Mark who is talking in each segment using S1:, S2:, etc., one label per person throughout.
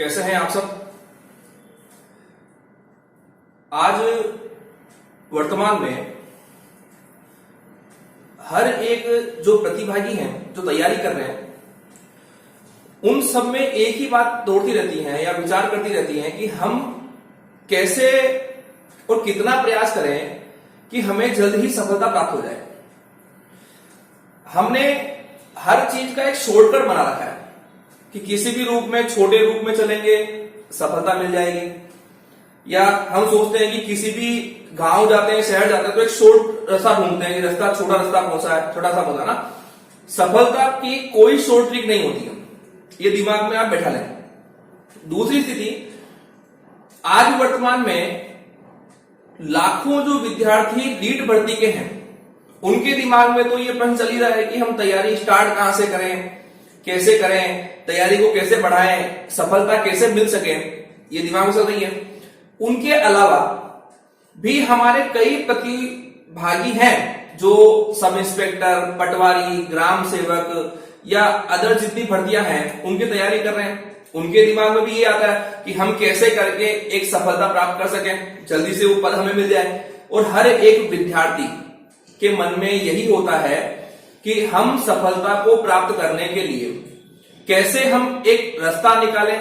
S1: कैसे हैं आप सब। आज वर्तमान में हर एक जो प्रतिभागी हैं, जो तैयारी कर रहे हैं, उन सब में एक ही बात दौड़ती रहती है या विचार करती रहती है कि हम कैसे और कितना प्रयास करें कि हमें जल्द ही सफलता प्राप्त हो जाए। हमने हर चीज का एक शॉर्टकट बना रखा है कि किसी भी रूप में, छोटे रूप में चलेंगे सफलता मिल जाएगी, या हम सोचते हैं कि किसी भी गांव जाते हैं, शहर जाते हैं तो एक शॉर्ट रास्ता ढूंढते हैं, रास्ता छोटा रास्ता पहुंचा है, छोटा सा पहुंचा ना। सफलता की कोई शॉर्ट ट्रिक नहीं होती है, ये दिमाग में आप बैठा लें। दूसरी स्थिति, आज वर्तमान में लाखों जो विद्यार्थी नीट भर्ती के हैं, उनके दिमाग में तो ये प्रश्न चल ही रहा है कि हम तैयारी स्टार्ट कहां से करें, कैसे करें, तैयारी को कैसे बढ़ाएं, सफलता कैसे मिल सके, ये दिमाग में चल रही है। उनके अलावा भी हमारे कई प्रतिभागी हैं जो सब इंस्पेक्टर, पटवारी, ग्राम सेवक या अदर जितनी भर्तियां हैं उनकी तैयारी कर रहे हैं। उनके दिमाग में भी ये आता है कि हम कैसे करके एक सफलता प्राप्त कर सकें, जल्दी से वो पद हमें मिल जाए। और हर एक विद्यार्थी के मन में यही होता है कि हम सफलता को प्राप्त करने के लिए कैसे हम एक रास्ता निकालें,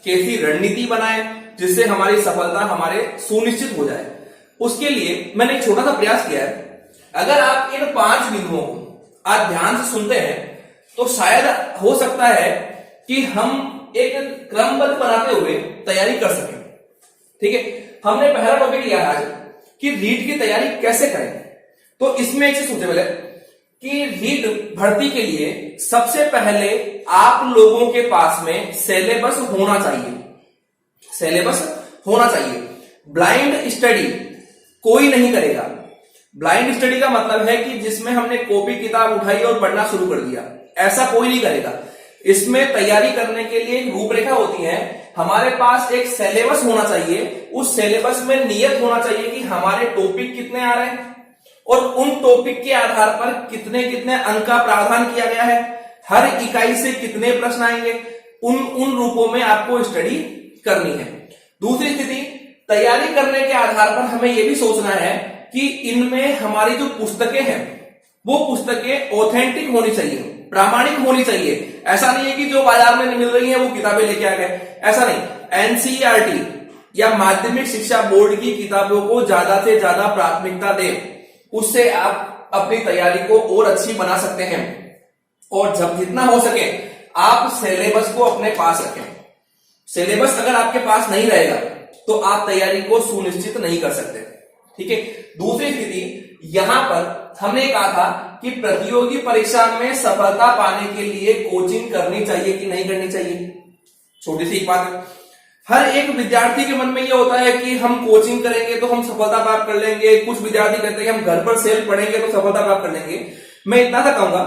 S1: कैसी रणनीति बनाएं जिससे हमारी सफलता हमारे सुनिश्चित हो जाए। उसके लिए मैंने एक छोटा सा प्रयास किया है। अगर आप इन 5 बिंदुओं को आज ध्यान से सुनते हैं तो शायद हो सकता है कि हम एक क्रमबद्ध बनाते हुए तैयारी कर सकें। ठीक है, हमने पहला टॉपिक लिया आज कि रीट की तैयारी कैसे करें। तो इसमें एक चीज सोचते पहले कि रीट भर्ती के लिए सबसे पहले आप लोगों के पास में सिलेबस होना चाहिए। सिलेबस होना चाहिए। ब्लाइंड स्टडी कोई नहीं करेगा। ब्लाइंड स्टडी का मतलब है कि जिसमें हमने कॉपी किताब उठाई और पढ़ना शुरू कर दिया, ऐसा कोई नहीं करेगा। इसमें तैयारी करने के लिए एक रूपरेखा होती है। हमारे पास एक सिलेबस होना चाहिए। उस सिलेबस में नियत होना चाहिए कि हमारे टॉपिक कितने आ रहे हैं और उन टॉपिक के आधार पर कितने कितने अंक का प्रावधान किया गया है, हर इकाई से कितने प्रश्न आएंगे, उन रूपों में आपको स्टडी करनी है। दूसरी स्थिति, तैयारी करने के आधार पर हमें यह भी सोचना है कि इनमें हमारी जो पुस्तकें हैं वो पुस्तकें ऑथेंटिक होनी चाहिए, प्रामाणिक होनी चाहिए। ऐसा नहीं है कि जो बाजार में मिल रही है वो किताबें लेके आ गए, ऐसा नहीं। एनसीईआरटी या माध्यमिक शिक्षा बोर्ड की किताबों को ज्यादा से ज्यादा प्राथमिकता दें, उससे आप अपनी तैयारी को और अच्छी बना सकते हैं। और जब जितना हो सके आप सिलेबस को अपने पास रखें। सिलेबस अगर आपके पास नहीं रहेगा तो आप तैयारी को सुनिश्चित नहीं कर सकते। ठीक है। दूसरी स्थिति, यहां पर हमने कहा था कि प्रतियोगी परीक्षा में सफलता पाने के लिए कोचिंग करनी चाहिए कि नहीं करनी चाहिए। छोटी सी बात है, हर एक विद्यार्थी के मन में यह होता है कि हम कोचिंग करेंगे तो हम सफलता प्राप्त कर लेंगे। कुछ विद्यार्थी कहते हैं कि हम घर पर सेल्फ पढ़ेंगे तो सफलता प्राप्त कर लेंगे। मैं इतना सा कहूंगा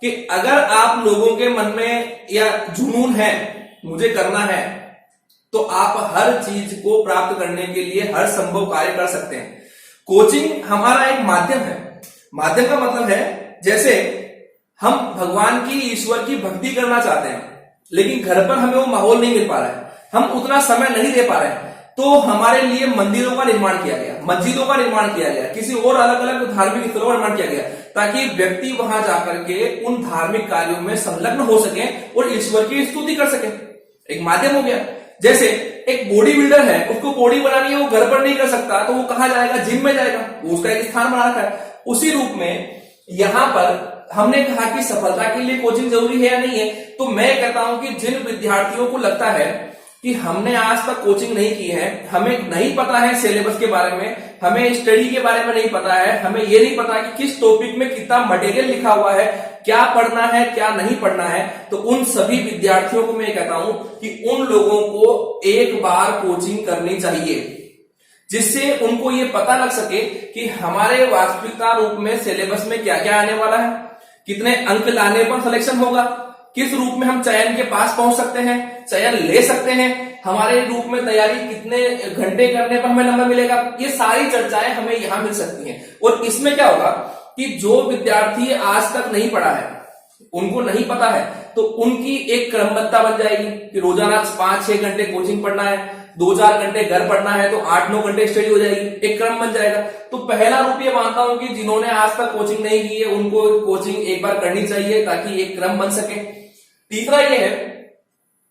S1: कि अगर आप लोगों के मन में या जुनून है मुझे करना है, तो आप हर चीज को प्राप्त करने के लिए हर संभव कार्य कर सकते हैं। कोचिंग हमारा एक माध्यम है। माध्यम का मतलब है जैसे हम भगवान की, ईश्वर की भक्ति करना चाहते हैं लेकिन घर पर हमें वो माहौल नहीं मिल पा रहा है, हम उतना समय नहीं दे पा रहे हैं, तो हमारे लिए मंदिरों का निर्माण किया गया, मस्जिदों का निर्माण किया गया, किसी और अलग अलग धार्मिक स्थलों का निर्माण किया गया ताकि व्यक्ति वहां जाकर के उन धार्मिक कार्यों में संलग्न हो सके और ईश्वर की स्तुति कर सके। एक माध्यम हो गया। जैसे एक बॉडी बिल्डर है, उसको बॉडी बनानी है, वो घर पर नहीं कर सकता तो वो कहां जाएगा, जिम में जाएगा, वो उसका एक स्थान बना रखा है। उसी रूप में यहां पर हमने कहा कि सफलता के लिए कोचिंग जरूरी है या नहीं है, तो मैं कहता हूं कि जिन विद्यार्थियों को लगता है कि हमने आज तक कोचिंग नहीं की है, हमें नहीं पता है सिलेबस के बारे में, हमें स्टडी के बारे में नहीं पता है, हमें यह नहीं पता कि किस टॉपिक में कितना मटेरियल लिखा हुआ है, क्या पढ़ना है क्या नहीं पढ़ना है, तो उन सभी विद्यार्थियों को मैं कहता हूं कि उन लोगों को एक बार कोचिंग करनी चाहिए, जिससे उनको ये पता लग सके कि हमारे वास्तविकता रूप में सिलेबस में क्या क्या आने वाला है, कितने अंक लाने पर सिलेक्शन होगा, किस रूप में हम चयन के पास पहुंच सकते हैं, चयन ले सकते हैं, हमारे रूप में तैयारी कितने घंटे करने पर हमें नंबर मिलेगा। ये सारी चर्चाएं हमें यहां मिल सकती हैं। और इसमें क्या होगा कि जो विद्यार्थी आज तक नहीं पढ़ा है उनको नहीं पता है, तो उनकी एक क्रमबद्धता बन जाएगी कि रोजाना 5-6 घंटे कोचिंग पढ़ना है, 2-4 घंटे घर पढ़ना है, तो 8-9 घंटे स्टडी हो जाएगी, एक क्रम बन जाएगा। तो पहला रूप ये मानता हूं कि जिन्होंने आज तक कोचिंग नहीं की है उनको कोचिंग एक बार करनी चाहिए ताकि एक क्रम बन सके। तीसरा ये है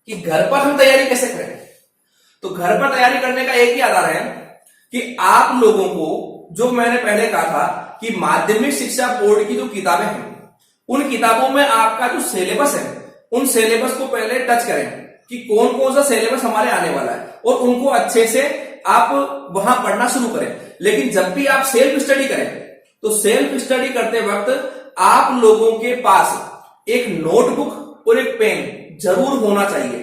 S1: कि घर पर हम तैयारी कैसे करें। तो घर पर तैयारी करने का एक ही आधार है कि आप लोगों को, जो मैंने पहले कहा था कि माध्यमिक शिक्षा बोर्ड की जो किताबें हैं उन किताबों में आपका जो सिलेबस है उन सिलेबस को पहले टच करें कि कौन कौन सा सिलेबस हमारे आने वाला है, और उनको अच्छे से आप वहां पढ़ना शुरू करें। लेकिन जब भी आप सेल्फ स्टडी करें तो सेल्फ स्टडी करते वक्त आप लोगों के पास एक नोटबुक और एक पेन जरूर होना चाहिए।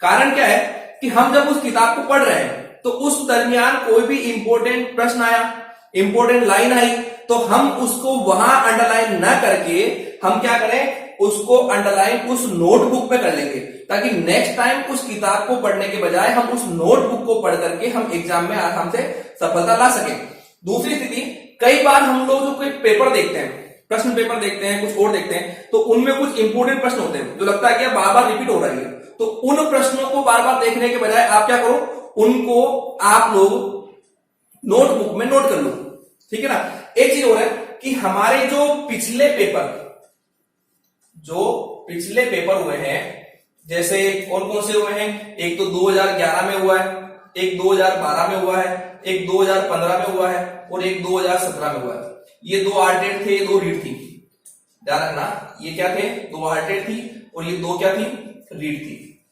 S1: कारण क्या है कि हम जब उस किताब को पढ़ रहे हैं तो उस दरमियान कोई भी इंपॉर्टेंट प्रश्न आया, इंपॉर्टेंट लाइन आई, तो हम उसको वहां अंडरलाइन ना करके हम क्या करें, उसको अंडरलाइन उस नोटबुक पे कर लेंगे, ताकि नेक्स्ट टाइम उस किताब को पढ़ने के बजाय हम उस नोटबुक को पढ़ करके हम एग्जाम में आराम से सफलता ला सकें। दूसरी स्थिति, कई बार हम लोग जो कोई पेपर देखते हैं, प्रश्न पेपर देखते हैं, कुछ और देखते हैं, तो उनमें कुछ इंपॉर्टेंट प्रश्न होते हैं जो लगता है कि बार बार रिपीट हो रही है। तो उन प्रश्नों को बार बार देखने के बजाय आप क्या करो, उनको आप लोग नोटबुक में नोट कर लो, ठीक है ना। एक चीज और है कि हमारे जो पिछले पेपर हुए हैं, जैसे कौन कौन से हुए हैं, एक तो 2011 में हुआ है, एक 2012 में हुआ है, एक 2015 में हुआ है और एक 2017 में हुआ है। ये 2 आर्टेड थे, 2 रीड थी, ध्यान रखना। ये क्या थे, 2 आर्टेड थी और ये 2 क्या थी, रीड थी।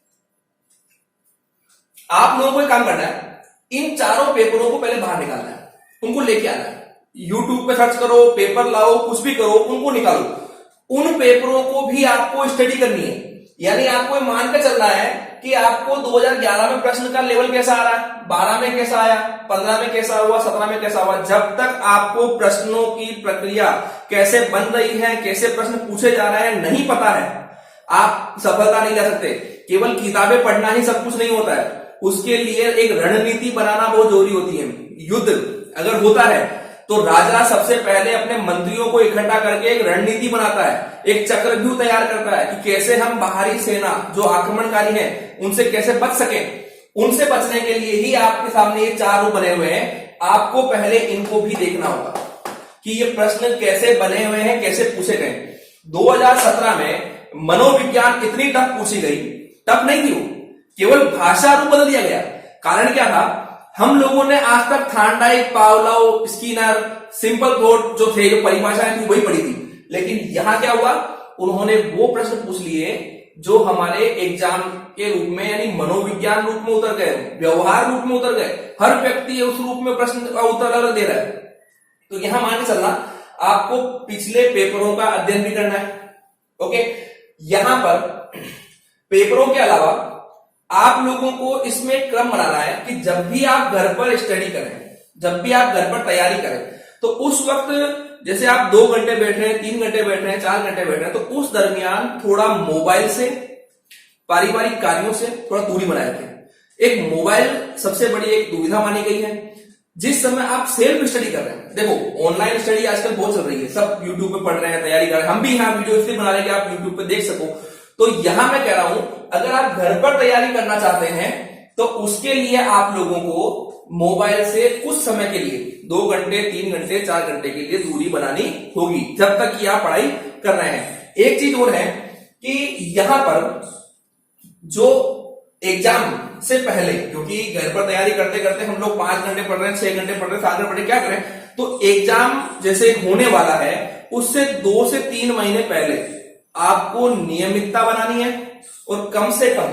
S1: आप लोगों को एक काम करना है, इन चारों पेपरों को पहले बाहर निकालना है, उनको लेके आना है। यूट्यूब पे सर्च करो, पेपर लाओ, कुछ भी करो, उनको निकालो। उन पेपरों को भी आपको स्टडी करनी है, यानी आपको मान के चलना है कि आपको 2011 में प्रश्न का लेवल कैसा आ रहा है, 12 में कैसा आया, 15 में कैसा हुआ, 17 में कैसा हुआ। जब तक आपको प्रश्नों की प्रक्रिया कैसे बन रही है, कैसे प्रश्न पूछे जा रहे हैं नहीं पता है, आप सफलता नहीं ला सकते। केवल किताबें पढ़ना ही सब कुछ नहीं होता है, उसके लिए एक रणनीति बनाना बहुत जरूरी होती है। युद्ध अगर होता है तो राजा सबसे पहले अपने मंत्रियों को इकट्ठा करके एक रणनीति बनाता है, एक चक्रव्यूह तैयार करता है कि कैसे हम बाहरी सेना जो आक्रमणकारी है उनसे कैसे बच सके। उनसे बचने के लिए ही आपके सामने ये 4 रूप बने हुए हैं। आपको पहले इनको भी देखना होगा कि ये प्रश्न कैसे बने हुए हैं, कैसे पूछे गए। 2017 में मनोविज्ञान इतनी टफ पूछी गई, टफ नहीं थी वो, केवल भाषा रूप बदल दिया गया। कारण क्या था, हम लोगों ने आज तक Thorndike, Pavlov, Skinner, simple thought जो थे, जो परिभाषाएं थी वही पढ़ी थी। लेकिन यहां क्या हुआ, उन्होंने वो प्रश्न पूछ लिए जो हमारे एग्जाम के रूप में, यानी मनोविज्ञान रूप में उतर गए, व्यवहार रूप में उतर गए। हर व्यक्ति उस रूप में प्रश्न का उत्तर अलग दे रहा है। तो यहां मान के चलना, आपको पिछले पेपरों का अध्ययन भी करना है। ओके, यहां पर पेपरों के अलावा आप लोगों को इसमें क्रम बनाना है कि जब भी आप घर पर स्टडी करें, जब भी आप घर पर तैयारी करें, तो उस वक्त जैसे आप 2 घंटे बैठ रहे हैं, 3 घंटे बैठ रहे हैं, 4 घंटे बैठ रहे हैं, तो उस दरमियान थोड़ा मोबाइल से, पारिवारिक कार्यों से थोड़ा दूरी बनाए रखें। एक मोबाइल सबसे बड़ी एक दुविधा मानी गई है। जिस समय आप सेल्फ स्टडी कर रहे हैं, देखो ऑनलाइन स्टडी आजकल बहुत चल रही है, सब यूट्यूब पे पढ़ रहे हैं, तैयारी कर रहे हैं, हम भी यहाँ वीडियो इसलिए बना रहे हैं कि आप यूट्यूब पे देख सको। तो यहां मैं कह रहा हूं, अगर आप घर पर तैयारी करना चाहते हैं तो उसके लिए आप लोगों को मोबाइल से कुछ समय के लिए 2 घंटे, 3 घंटे, 4 घंटे के लिए दूरी बनानी होगी, जब तक कि आप पढ़ाई कर रहे हैं। एक चीज और है कि यहां पर जो एग्जाम से पहले, क्योंकि घर पर तैयारी करते करते हम लोग 5 घंटे पढ़ रहे हैं, 6 घंटे पढ़ रहे हैं, 7 घंटे पढ़ रहे हैं, क्या करें, तो एग्जाम जैसे होने वाला है उससे 2 से 3 महीने पहले आपको नियमितता बनानी है और कम से कम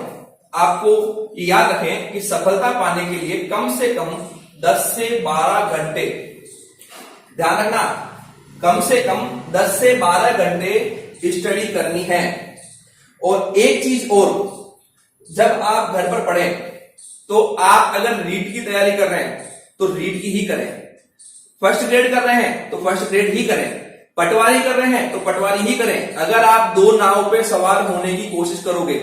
S1: आपको याद रखें कि सफलता पाने के लिए कम से कम 10 से 12 घंटे, ध्यान रखना, कम से कम 10 से 12 घंटे स्टडी करनी है। और एक चीज और, जब आप घर पर पढ़ें तो आप अगर रीट की तैयारी कर रहे हैं तो रीट की ही करें, फर्स्ट ग्रेड कर रहे हैं तो फर्स्ट ग्रेड ही करें, पटवारी कर रहे हैं तो पटवारी ही करें। अगर आप 2 नाव पे सवार होने की कोशिश करोगे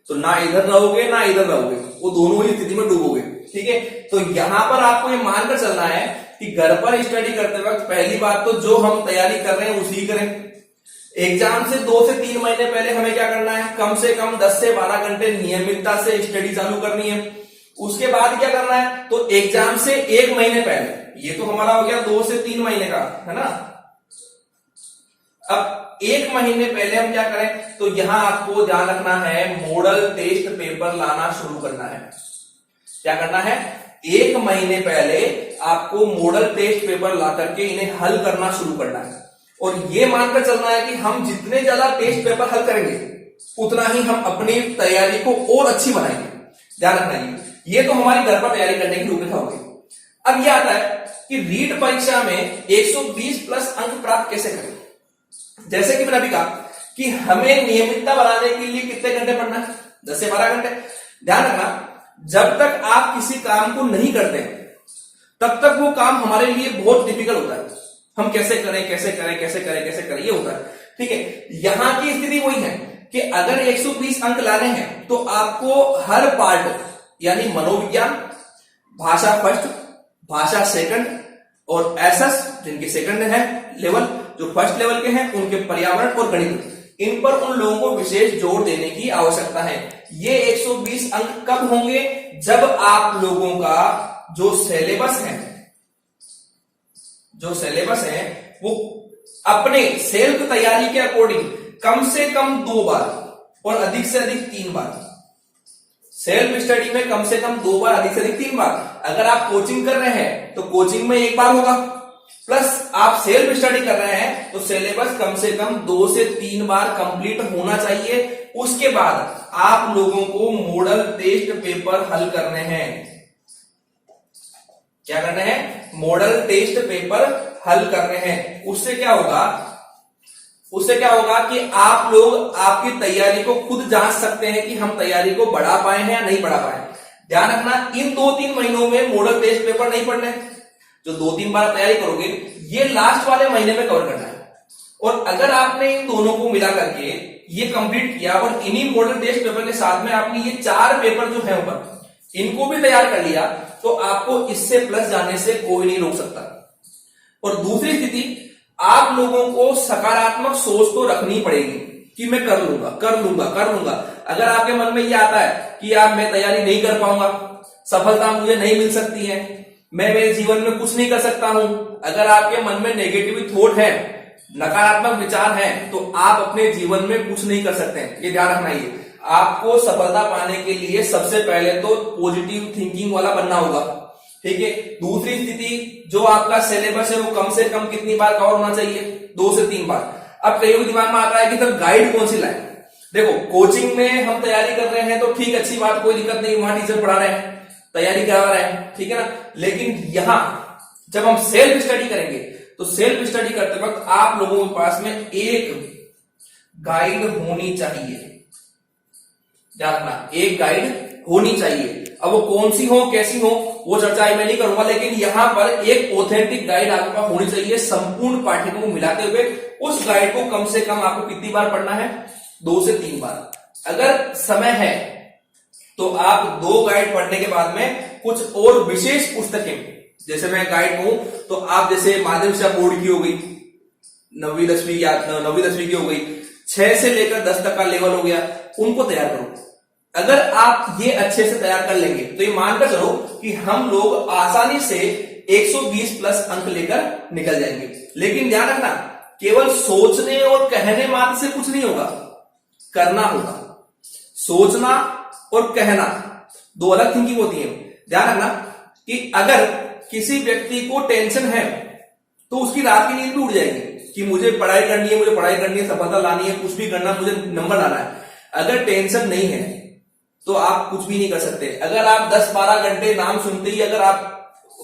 S1: तो ना इधर रहोगे ना इधर रहोगे, वो दोनों ही स्थिति में डूबोगे, ठीक है। तो यहां पर आपको ये मानकर चलना है कि घर पर स्टडी करते वक्त पहली बात तो जो हम तैयारी कर रहे हैं उसी करें। एग्जाम से 2 से 3 महीने पहले हमें क्या करना है, कम से कम 10 से 12 घंटे नियमितता से स्टडी चालू करनी है। उसके बाद क्या करना है, तो एग्जाम से 1 महीने पहले, ये तो हमारा हो गया 2 से 3 महीने का, है ना। अब 1 महीने पहले हम क्या करें, तो यहां आपको ध्यान रखना है, मॉडल टेस्ट पेपर लाना शुरू करना है। क्या करना है, 1 महीने पहले आपको मॉडल टेस्ट पेपर ला करके इन्हें हल करना शुरू करना है। और ये मानकर चलना है कि हम जितने ज्यादा टेस्ट पेपर हल करेंगे उतना ही हम अपनी तैयारी को और अच्छी बनाएंगे। ध्यान रखना, ये तो हमारी घर पर तैयारी करने की रूपरेखा होगी। अब यह आता है कि रीट परीक्षा में 120 प्लस अंक प्राप्त कैसे करें। जैसे कि मैंने अभी कहा कि हमें नियमितता बनाने के लिए कितने घंटे पढ़ना है, 10 से 12 घंटे। ध्यान रखना, जब तक आप किसी काम को नहीं करते तब तक वो काम हमारे लिए बहुत डिफिकल्ट होता है। हम कैसे करें कैसे करें कैसे करें कैसे करें, ये होता है। ठीक है, यहां की स्थिति वही है कि अगर 120 अंक लाने हैं तो आपको हर पार्ट यानी मनोविज्ञान, भाषा फर्स्ट, भाषा सेकंड और एसएस जिनके सेकंड है लेवल, जो फर्स्ट लेवल के हैं उनके पर्यावरण और गणित, इन पर उन लोगों को विशेष जोर देने की आवश्यकता है। ये 120 अंक कब होंगे, जब आप लोगों का जो सिलेबस है वो अपने सेल्फ तैयारी के अकॉर्डिंग कम से कम 2 बार और अधिक से अधिक 3 बार, सेल्फ स्टडी में कम से कम 2 बार, अधिक से अधिक 3 बार। अगर आप कोचिंग कर रहे हैं तो कोचिंग में 1 बार होगा, प्लस आप सेल्फ स्टडी कर रहे हैं तो सिलेबस कम से कम 2 से 3 बार कंप्लीट होना चाहिए। उसके बाद आप लोगों को मॉडल टेस्ट पेपर हल करने हैं। क्या करने हैं, मॉडल टेस्ट पेपर हल करने हैं। उससे क्या होगा कि आप लोग आपकी तैयारी को खुद जांच सकते हैं कि हम तैयारी को बढ़ा पाए हैं या नहीं बढ़ा पाए। ध्यान रखना, इन 2-3 महीनों में मॉडल टेस्ट पेपर नहीं पढ़ने, जो 2-3 बार तैयारी करोगे ये लास्ट वाले महीने में कवर करना है। और अगर आपने इन दोनों को मिला करके ये कंप्लीट किया और इन्हीं मॉडल टेस्ट पेपर के साथ में आपने ये 4 पेपर जो है ऊपर इनको भी तैयार कर लिया तो आपको इससे प्लस जाने से कोई नहीं रोक सकता। और दूसरी स्थिति, आप लोगों को सकारात्मक सोच तो रखनी पड़ेगी कि मैं कर लूंगा। अगर आपके मन में यह आता है कि यार मैं तैयारी नहीं कर पाऊंगा, सफलता मुझे नहीं मिल सकती है, मैं मेरे जीवन में कुछ नहीं कर सकता हूं, अगर आपके मन में नेगेटिव थॉट है, नकारात्मक विचार है, तो आप अपने जीवन में कुछ नहीं कर सकते हैं। ये ध्यान रखना, ये आपको सफलता पाने के लिए सबसे पहले तो पॉजिटिव थिंकिंग वाला बनना होगा। ठीक है, दूसरी स्थिति, जो आपका सिलेबस है वो कम से कम कितनी बार कवर होना चाहिए, 2 से 3 बार। अब कईयों के दिमाग में आता है कि सर गाइड कौन सी लाए। देखो, कोचिंग में हम तैयारी कर रहे हैं तो ठीक, अच्छी बात, कोई दिक्कत नहीं, वहां टीचर पढ़ा रहे हैं, तैयारी करा रहे हैं, ठीक है ना। लेकिन यहां जब हम सेल्फ स्टडी करेंगे तो सेल्फ स्टडी करते वक्त आप लोगों के पास में एक गाइड होनी चाहिए। ध्यान रखना, एक गाइड होनी चाहिए। अब वो कौन सी हो, कैसी हो, वो चर्चा मैं नहीं करूंगा, लेकिन यहां पर एक ऑथेंटिक गाइड आपके पास होनी चाहिए, संपूर्ण पाठ्यक्रम को मिलाते हुए। उस गाइड को कम से कम आपको कितनी बार पढ़ना है, 2 से 3 बार। अगर समय है तो आप 2 गाइड पढ़ने के बाद में कुछ और विशेष पुस्तकें, जैसे मैं गाइड हूं तो आप जैसे माध्यमिक शिक्षा बोर्ड की हो गई, 9वीं 10वीं या 9वीं 10वीं की हो गई, 6 से लेकर 10 तक का लेवल हो गया, उनको तैयार करो। अगर आप ये अच्छे से तैयार कर लेंगे तो ये मानकर चलो कि हम लोग आसानी से 120 प्लस अंक लेकर निकल जाएंगे। लेकिन ध्यान रखना, केवल सोचने और कहने मात्र से कुछ नहीं होगा, करना होगा। सोचना और कहना 2 अलग थिंकिंग होती है। ध्यान रखना कि अगर किसी व्यक्ति को टेंशन है तो उसकी रात की नींद भी उड़ जाएगी कि मुझे पढ़ाई करनी है, सफलता लानी है, कुछ भी करना, मुझे नंबर लाना है। अगर टेंशन नहीं है तो आप कुछ भी नहीं कर सकते। अगर आप 10-12 घंटे नाम सुनते ही अगर आप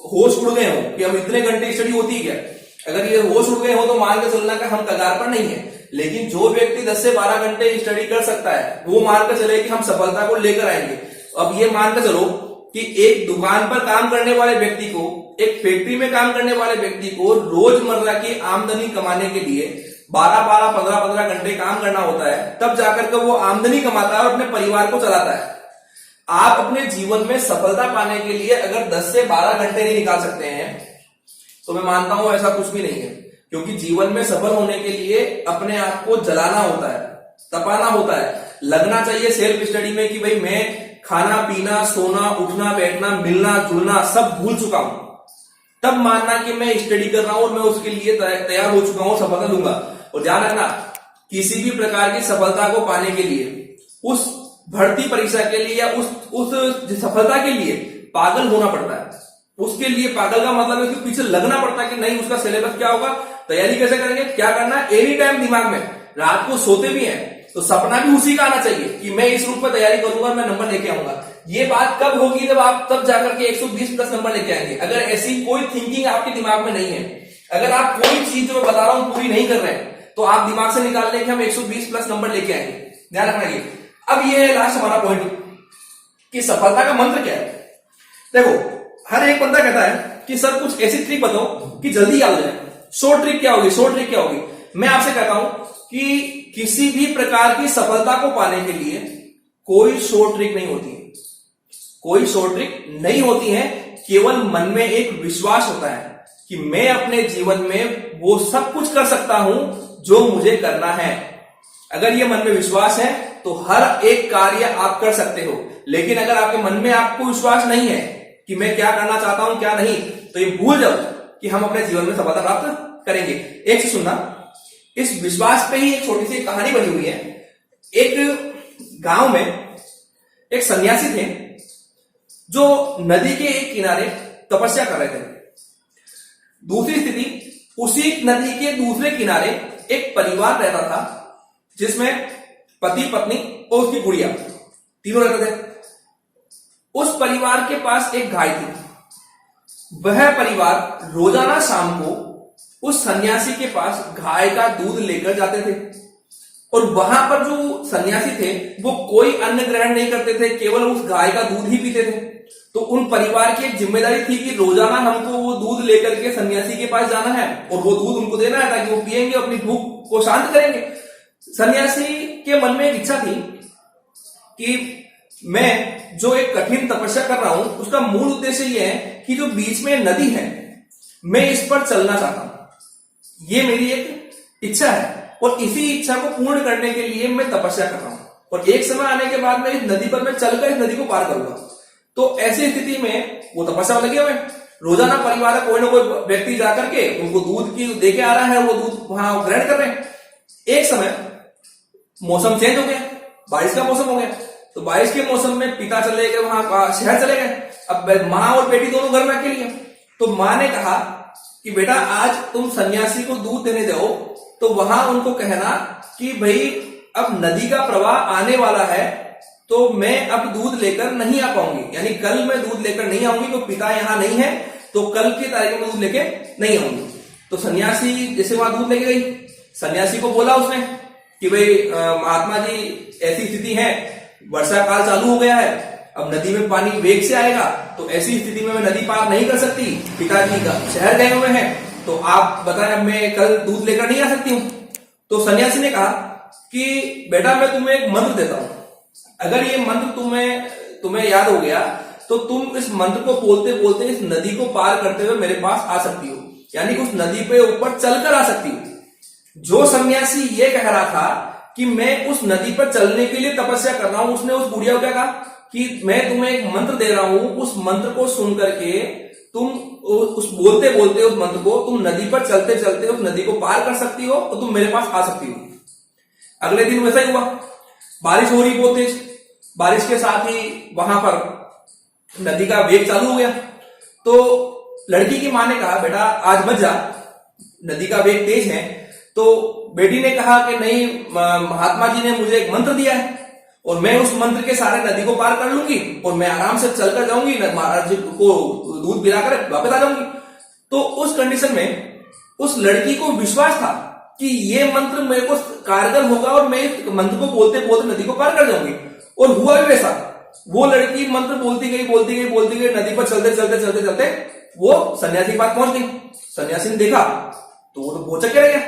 S1: होश उड़ गए हो कि हम इतने घंटे स्टडी होती है क्या, अगर ये होश उड़ गए हो तो मान के चलना कि हम कगार पर नहीं है। लेकिन जो व्यक्ति 10 से 12 घंटे स्टडी कर सकता है वो मानकर चले कि हम सफलता को लेकर आएंगे। अब ये मानकर चलो कि एक दुकान पर काम करने वाले व्यक्ति को, एक फैक्ट्री में काम करने वाले व्यक्ति को रोजमर्रा की आमदनी कमाने के लिए 12-12, 15-15 घंटे काम करना होता है, तब जाकर के वो आमदनी कमाता है और अपने परिवार को चलाता है। आप अपने जीवन में सफलता पाने के लिए अगर 10 से 12 घंटे नहीं निकाल सकते हैं तो मैं मानता हूं ऐसा कुछ भी नहीं है। क्योंकि जीवन में सफल होने के लिए अपने आप को जलाना होता है, तपाना होता है, लगना चाहिए सेल्फ स्टडी में कि भाई मैं खाना पीना सोना उठना बैठना मिलना जुलना सब भूल चुका हूं, तब मानना कि मैं स्टडी कर रहा हूं और मैं उसके लिए तैयार हो चुका हूं, सफलता लूंगा। और ध्यान रखना, किसी भी प्रकार की सफलता को पाने के लिए, उस भर्ती परीक्षा के लिए या उस सफलता के लिए पागल होना पड़ता है। उसके लिए पागल का मतलब है कि पीछे लगना पड़ता है कि नहीं उसका सिलेबस क्या होगा, तैयारी कैसे करेंगे, क्या करना है, एनी टाइम दिमाग में। रात को सोते भी हैं तो सपना भी उसी का आना चाहिए कि मैं इस रूप में तैयारी करूंगा, मैं नंबर लेके आऊंगा। ये बात कब होगी, जब आप तब जाकर के 120 प्लस नंबर लेके आएंगे। अगर ऐसी कोई थिंकिंग आपके दिमाग में नहीं है, अगर आप कोई चीज जो मैं बता रहा हूं पूरी नहीं कर रहे हैं, तो आप दिमाग से निकाल लें कि हम 120 प्लस नंबर लेके आएंगे। ध्यान रखना ये। अब ये है लास्ट हमारा पॉइंट कि सफलता का मंत्र क्या है। देखो, हर एक बंदा कहता है कि सर कुछ ऐसी ट्रिक बताओ कि जल्दी याद हो जाए। शॉर्ट ट्रिक क्या होगी, शॉर्ट ट्रिक क्या होगी। मैं आपसे कहता हूं कि किसी भी प्रकार की सफलता को पाने के लिए कोई शॉर्ट ट्रिक नहीं होती है, कोई शॉर्ट ट्रिक नहीं होती है। केवल मन में एक विश्वास होता है कि मैं अपने जीवन में वो सब कुछ कर सकता हूं जो मुझे करना है। अगर ये मन में विश्वास है तो हर एक कार्य आप कर सकते हो। लेकिन अगर आपके मन में आपको विश्वास नहीं है कि मैं क्या करना चाहता हूं क्या नहीं, तो ये भूल जाओ कि हम अपने जीवन में सफलता प्राप्त करेंगे। एक से सुनना, इस विश्वास पे ही एक छोटी सी कहानी बनी हुई है। एक गांव में एक सन्यासी थे जो नदी के एक किनारे तपस्या कर रहे थे। दूसरी स्थिति, उसी नदी के दूसरे किनारे एक परिवार रहता था जिसमें पति पत्नी और उसकी गुड़िया तीनों रहते थे। उस परिवार के पास एक गाय थी। वह परिवार रोजाना शाम को उस सन्यासी के पास गाय का दूध लेकर जाते थे और वहां पर जो सन्यासी थे वो कोई अन्न ग्रहण नहीं करते थे, केवल उस गाय का दूध ही पीते थे। तो उन परिवार की एक जिम्मेदारी थी कि रोजाना हमको वो दूध लेकर के सन्यासी के पास जाना है और वो दूध उनको देना है ताकि वो पिएंगे, अपनी भूख को शांत करेंगे। सन्यासी के मन में एक इच्छा थी कि मैं जो एक कठिन तपस्या कर रहा हूं उसका मूल उद्देश्य यह है कि जो बीच में नदी है मैं इस पर चलना चाहता हूं, ये मेरी एक इच्छा है और इसी इच्छा को पूर्ण करने के लिए मैं तपस्या कर रहा हूं और एक समय आने के बाद मैं इस नदी पर मैं चलकर इस नदी को पार करूंगा। तो ऐसी स्थिति में वो तपस्या में लगे हुए, रोजाना परिवार का कोई ना कोई व्यक्ति जाकर के उनको दूध की देके आ रहा है, वो दूध वहां ग्रहण कर रहे हैं। एक समय मौसम चेंज हो गया, बारिश का मौसम हो गया। तो बारिश के मौसम में पिता चले गए वहां शहर चले गए। अब माँ और बेटी दोनों घर में अकेली है। तो माँ ने कहा कि बेटा आज तुम सन्यासी को दूध देने जाओ तो वहां उनको कहना कि भाई अब नदी का प्रवाह आने वाला है तो मैं अब दूध लेकर नहीं आ पाऊंगी, यानी कल मैं दूध लेकर नहीं आऊंगी, तो पिता यहां नहीं है तो कल की तारीख में दूध लेके नहीं आऊंगी। तो सन्यासी जैसे वहां दूध लेके गई, सन्यासी को बोला उसने कि भाई महात्मा जी ऐसी स्थिति है, वर्षा काल चालू हो गया है, अब नदी में पानी वेग से आएगा, तो ऐसी स्थिति में मैं नदी पार नहीं कर सकती, पिताजी शहर गए हुए हैं, तो आप बताएं अब मैं कल दूध लेकर नहीं आ सकती हूं। तो सन्यासी ने कहा कि बेटा मैं तुम्हें एक मंत्र देता हूं, अगर ये मंत्र तुम्हें याद हो गया तो तुम इस मंत्र को बोलते बोलते इस नदी को पार करते हुए मेरे पास आ सकती हो, यानी उस नदी पे ऊपर चलकर आ सकती हो। जो सन्यासी ये कह रहा था कि मैं उस नदी पर चलने के लिए तपस्या कर रहा हूं, उसने उस बुढ़िया को क्या कहा कि मैं तुम्हें एक मंत्र दे रहा हूं, उस मंत्र को सुन करके तुम उस बोलते बोलते उस मंत्र को तुम नदी पर चलते चलते उस नदी को पार कर सकती हो और तुम मेरे पास आ सकती हो। अगले दिन वैसा ही हुआ, बारिश हो रही बहुत तेज, बारिश के साथ ही वहां पर नदी का वेग चालू हो गया। तो लड़की की मां ने कहा बेटा आज मत जा, नदी का वेग तेज है। तो बेटी ने कहा कि नहीं, महात्मा जी ने मुझे एक मंत्र दिया है और मैं उस मंत्र के सारे नदी को पार कर लूंगी और मैं आराम से चलकर जाऊंगी, महाराज जी को दूध पिलाकर वापस आ जाऊंगी। तो उस कंडीशन में उस लड़की को विश्वास था कि ये मंत्र मेरे को कारगर होगा और मैं इस मंत्र को बोलते बोलते नदी को पार कर जाऊंगी। और हुआ भी वैसा, वो लड़की मंत्र बोलती गई नदी पर चलते चलते चलते चलते वो सन्यासी के पास पहुंच गई। सन्यासी ने देखा तो वो तो भौचक्के रह गया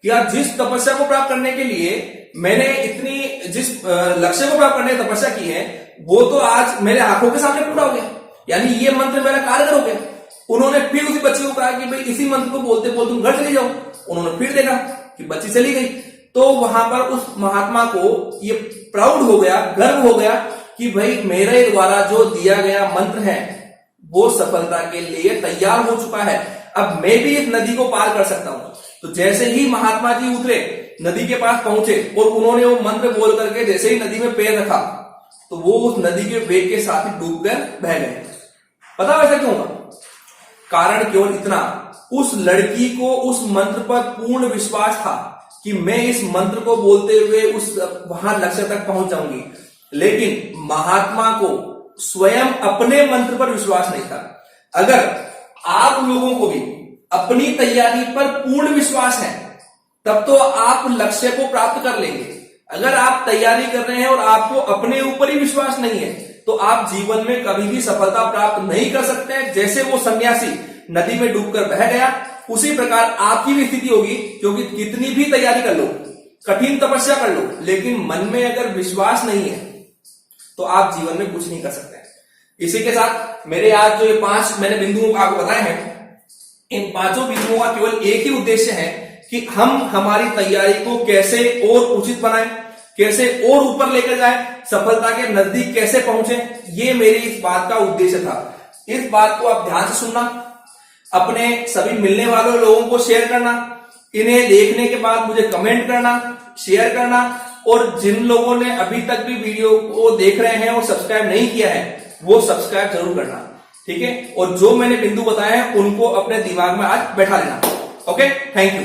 S1: कि यार जिस तपस्या को प्राप्त करने के लिए मैंने जिस लक्ष्य को प्राप्त करने की तपस्या की है वो तो आज मेरे आंखों के सामने पूरा हो गया, यानी ये मंत्र मेरा कारगर हो गया। उन्होंने फिर उसी बच्चे को कहा कि भाई इसी मंत्र को बोलते बोलते तुम घर चले जाओ। उन्होंने फिर देखा कि बच्ची चली गई, तो वहां पर उस महात्मा को ये प्राउड हो गया, गर्व हो गया कि भाई मेरे द्वारा जो दिया गया मंत्र है वो सफलता के लिए तैयार हो चुका है, अब मैं भी इस नदी को पार कर सकता हूं। तो जैसे ही महात्मा जी उतरे, नदी के पास पहुंचे और उन्होंने वो मंत्र बोल करके जैसे ही नदी में पैर रखा तो वो उस नदी के वेग के साथ ही डूबकर बह गए। पता वैसा क्यों हुआ? कारण केवल इतना, उस लड़की को उस मंत्र पर पूर्ण विश्वास था कि मैं इस मंत्र को बोलते हुए उस वहां लक्ष्य तक पहुंच जाऊंगी, लेकिन महात्मा को स्वयं अपने मंत्र पर विश्वास नहीं था। अगर आप लोगों को भी अपनी तैयारी पर पूर्ण विश्वास है तब तो आप लक्ष्य को प्राप्त कर लेंगे। अगर आप तैयारी कर रहे हैं और आपको अपने ऊपर ही विश्वास नहीं है तो आप जीवन में कभी भी सफलता प्राप्त नहीं कर सकते। जैसे वो सन्यासी नदी में डूबकर बह गया, उसी प्रकार आपकी भी स्थिति होगी, क्योंकि कितनी भी तैयारी कर लो, कठिन तपस्या कर लो, लेकिन मन में अगर विश्वास नहीं है तो आप जीवन में कुछ नहीं कर सकते। इसी के साथ मेरे आज जो ये 5 मैंने बिंदुओं आपको बताए हैं, इन 5 बिंदुओं का केवल एक ही उद्देश्य है कि हम हमारी तैयारी को कैसे और उचित बनाएं, कैसे और ऊपर लेकर जाएं, सफलता के नजदीक कैसे पहुंचे, ये मेरी इस बात का उद्देश्य था। इस बात को आप ध्यान से सुनना, अपने सभी मिलने वालों लोगों को शेयर करना, इन्हें देखने के बाद मुझे कमेंट करना, शेयर करना, और जिन लोगों ने अभी तक भी वीडियो को देख रहे हैं और सब्सक्राइब नहीं किया है वो सब्सक्राइब जरूर करना, ठीक है। और जो मैंने बिंदु बताए हैं उनको अपने दिमाग में आज बैठा लेना। Okay, thank you.